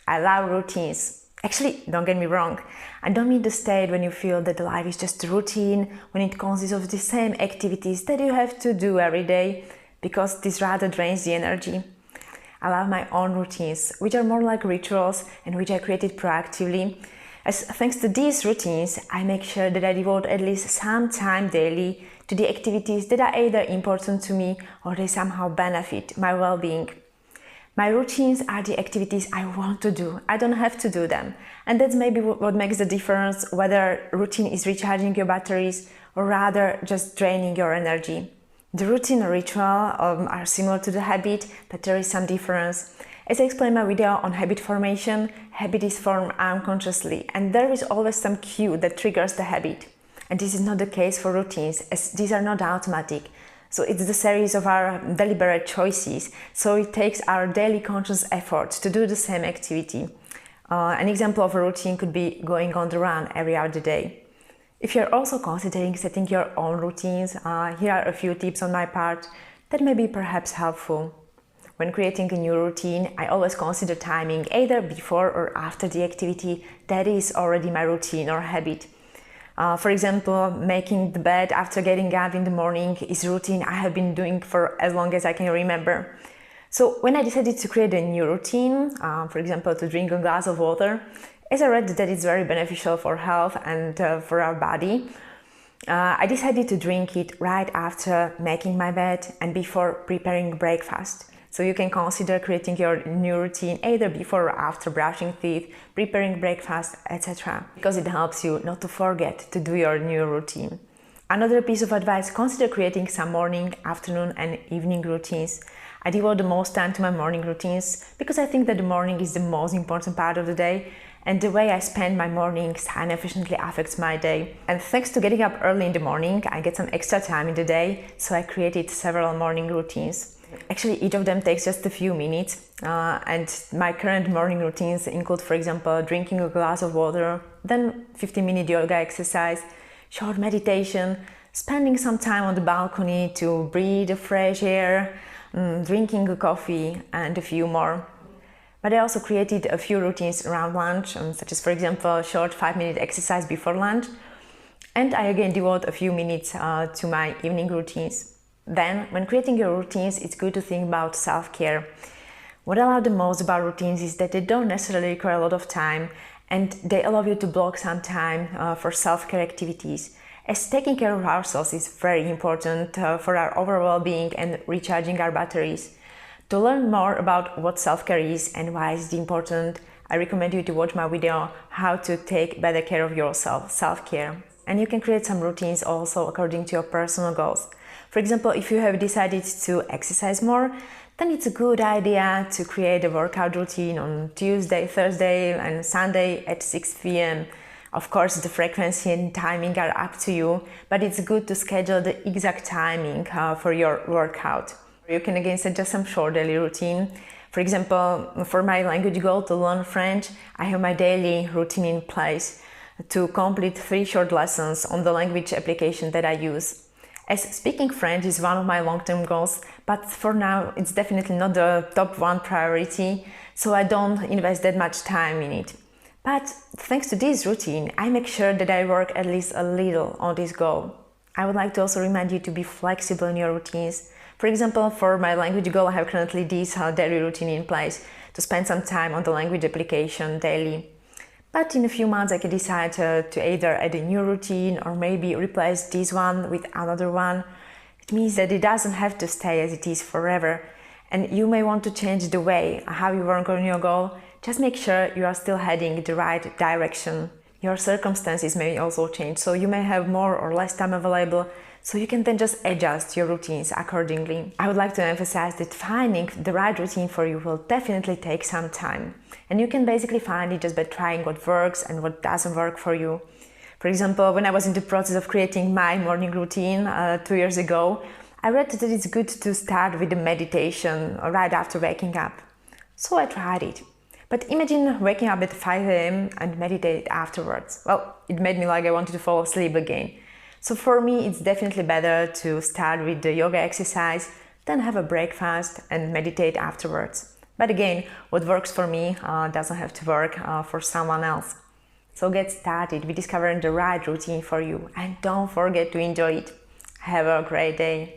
I love routines. Actually, don't get me wrong. I don't mean the state when you feel that life is just a routine, when it consists of the same activities that you have to do every day, because this rather drains the energy. I love my own routines, which are more like rituals and which I created proactively. As thanks to these routines, I make sure that I devote at least some time daily to the activities that are either important to me or they somehow benefit my well-being. My routines are the activities I want to do. I don't have to do them. And that's maybe what makes the difference, whether routine is recharging your batteries or rather just draining your energy. The routine or ritual are similar to the habit, but there is some difference. As I explained in my video on habit formation, habit is formed unconsciously, and there is always some cue that triggers the habit. And this is not the case for routines, as these are not automatic. So it's the series of our deliberate choices. So it takes our daily conscious effort to do the same activity. An example of a routine could be going on the run every other day. If you're also considering setting your own routines, here are a few tips on my part that may be perhaps helpful. When creating a new routine, I always consider timing either before or after the activity that is already my routine or habit. For example, making the bed after getting up in the morning is a routine I have been doing for as long as I can remember. So when I decided to create a new routine, for example, to drink a glass of water, as I read that it's very beneficial for health and for our body, I decided to drink it right after making my bed and before preparing breakfast. So you can consider creating your new routine either before or after brushing teeth, preparing breakfast, etc. because it helps you not to forget to do your new routine. Another piece of advice, consider creating some morning, afternoon and evening routines. I devote the most time to my morning routines because I think that the morning is the most important part of the day, and the way I spend my mornings significantly affects my day. And thanks to getting up early in the morning, I get some extra time in the day, so I created several morning routines. Actually, each of them takes just a few minutes, and my current morning routines include, for example, drinking a glass of water, then 15-minute yoga exercise, short meditation, spending some time on the balcony to breathe the fresh air, drinking a coffee, and a few more. But I also created a few routines around lunch, such as, for example, a short 5-minute exercise before lunch, and I again devote a few minutes to my evening routines. Then, when creating your routines, it's good to think about self-care. What I love the most about routines is that they don't necessarily require a lot of time, and they allow you to block some time for self-care activities, as taking care of ourselves is very important for our overall well-being and recharging our batteries. To learn more about what self-care is and why it's important, I recommend you to watch my video How to Take Better Care of Yourself, Self-Care. And you can create some routines also according to your personal goals. For example, if you have decided to exercise more, then it's a good idea to create a workout routine on Tuesday, Thursday and Sunday at 6 p.m. Of course, the frequency and timing are up to you, but it's good to schedule the exact timing for your workout. You can again suggest some short daily routine. For example, for my language goal to learn French, I have my daily routine in place to complete 3 short lessons on the language application that I use. As speaking French is one of my long-term goals, but for now it's definitely not the top 1 priority, so I don't invest that much time in it. But thanks to this routine, I make sure that I work at least a little on this goal. I would like to also remind you to be flexible in your routines. For example, for my language goal, I have currently this daily routine in place to spend some time on the language application daily. But in a few months I can decide to either add a new routine or maybe replace this one with another one. It means that it doesn't have to stay as it is forever. And you may want to change the way how you work on your goal. Just make sure you are still heading the right direction. Your circumstances may also change, so you may have more or less time available, so you can then just adjust your routines accordingly. I would like to emphasize that finding the right routine for you will definitely take some time. And you can basically find it just by trying what works and what doesn't work for you. For example, when I was in the process of creating my morning routine 2 years ago, I read that it's good to start with the meditation right after waking up. So I tried it. But imagine waking up at 5 a.m. and meditate afterwards. Well, it made me like I wanted to fall asleep again. So for me, it's definitely better to start with the yoga exercise, then have a breakfast and meditate afterwards. But again, what works for me doesn't have to work for someone else. So get started with discovering the right routine for you and don't forget to enjoy it. Have a great day.